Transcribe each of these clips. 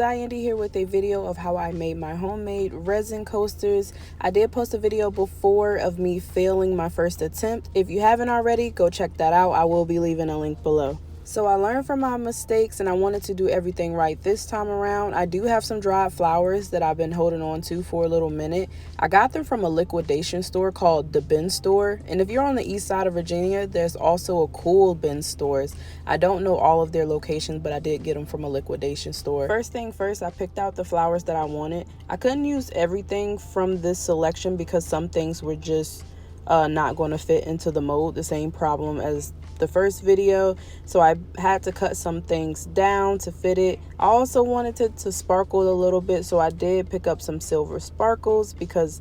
Andy here with a video of how I made my homemade resin coasters. I did post a video before of me failing my first attempt. If you haven't already, go check that out. I will be leaving a link below. So I learned from my mistakes and I wanted to do everything right this time around. I do have some dried flowers that I've been holding on to for a little minute. I got them from a liquidation store called the Bin Store. And if you're on the east side of Virginia, there's also a Cool Bin stores. I don't know all of their locations, but I did get them from a liquidation store. First thing first, I picked out the flowers that I wanted. I couldn't use everything from this selection because some things were just not going to fit into the mold. The same problem as the first video, so I had to cut some things down to fit it. I also wanted it to sparkle a little bit, so I did pick up some silver sparkles because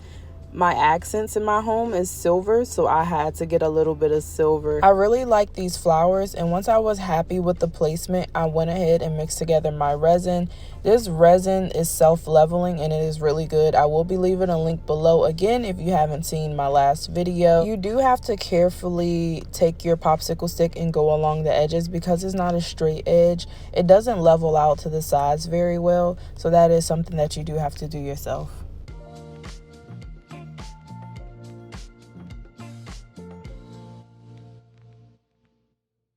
my accents in my home is silver, so I had to get a little bit of silver. I really like these flowers, and once I was happy with the placement, I went ahead and mixed together my resin. This resin is self-leveling and it is really good. I will be leaving a link below again if you haven't seen my last video. You do have to carefully take your popsicle stick and go along the edges because it's not a straight edge. It doesn't level out to the sides very well, so that is something that you do have to do yourself.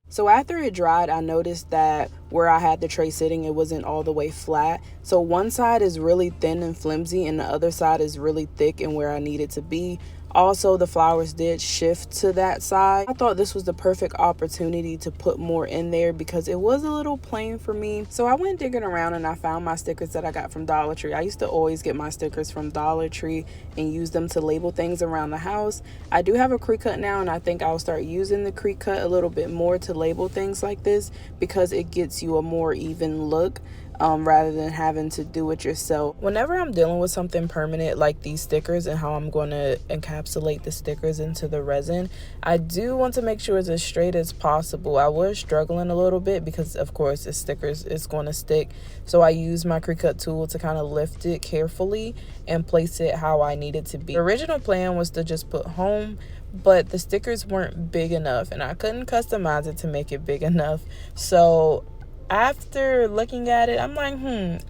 So after it dried, I noticed that where I had the tray sitting, it wasn't all the way flat. So one side is really thin and flimsy and the other side is really thick and where I need it to be. Also, the flowers did shift to that side. I thought this was the perfect opportunity to put more in there because it was a little plain for me. So I went digging around and I found my stickers that I got from Dollar Tree. I used to always get my stickers from Dollar Tree and use them to label things around the house. I do have a crease cut now and I think I'll start using the crease cut a little bit more to label things like this because it gets you a more even look. Rather than having to do it yourself. Whenever I'm dealing with something permanent like these stickers and how I'm going to encapsulate the stickers into the resin, I do want to make sure it's as straight as possible. I was struggling a little bit because of course the stickers is going to stick, so I use my crease cut tool to kind of lift it carefully and place it how I need it to be. The original plan was to just put home, but the stickers weren't big enough and I couldn't customize it to make it big enough. So after looking at it, I'm like,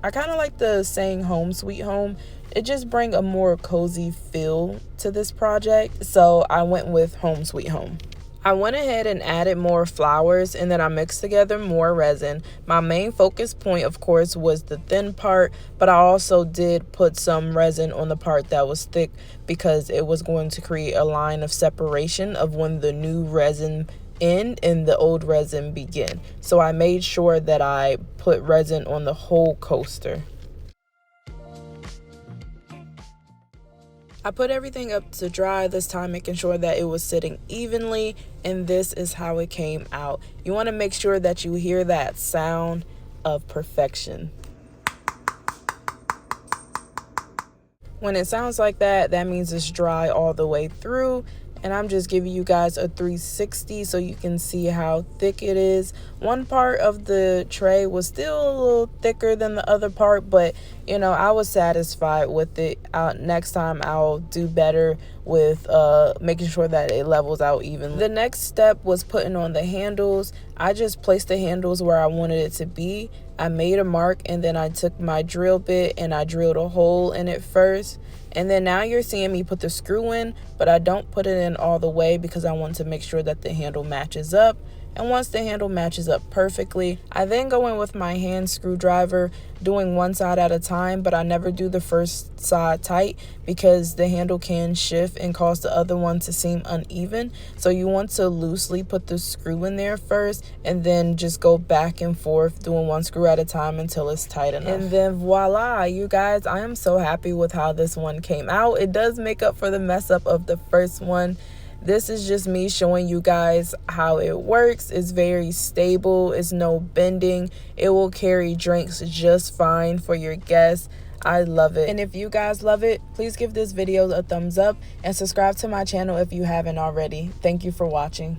I kind of like the saying home sweet home. It just brings a more cozy feel to this project. So I went with home sweet home. I went ahead and added more flowers and then I mixed together more resin. My main focus point, of course, was the thin part, but I also did put some resin on the part that was thick because it was going to create a line of separation of when the new resin end and the old resin begin. So I made sure that I put resin on the whole coaster. I put everything up to dry this time, making sure that it was sitting evenly, and this is how it came out. You want to make sure that you hear that sound of perfection. When it sounds like that, that means it's dry all the way through. And I'm just giving you guys a 360 so you can see how thick it is. One part of the tray was still a little thicker than the other part, but you know, I was satisfied with it. Next time I'll do better with making sure that it levels out evenly. The next step was putting on the handles. I just placed the handles where I wanted it to be. I made a mark and then I took my drill bit and I drilled a hole in it first. And then now you're seeing me put the screw in, but I don't put it in all the way because I want to make sure that the handle matches up. And once the handle matches up perfectly, I then go in with my hand screwdriver, doing one side at a time, but I never do the first side tight because the handle can shift and cause the other one to seem uneven. So you want to loosely put the screw in there first and then just go back and forth doing one screw at a time until it's tight enough. And then voila, you guys, I am so happy with how this one came out. It does make up for the mess up of the first one. This is just me showing you guys how it works. It's very stable. It's no bending. It will carry drinks just fine for your guests. I love it. And if you guys love it, please give this video a thumbs up and subscribe to my channel if you haven't already. Thank you for watching.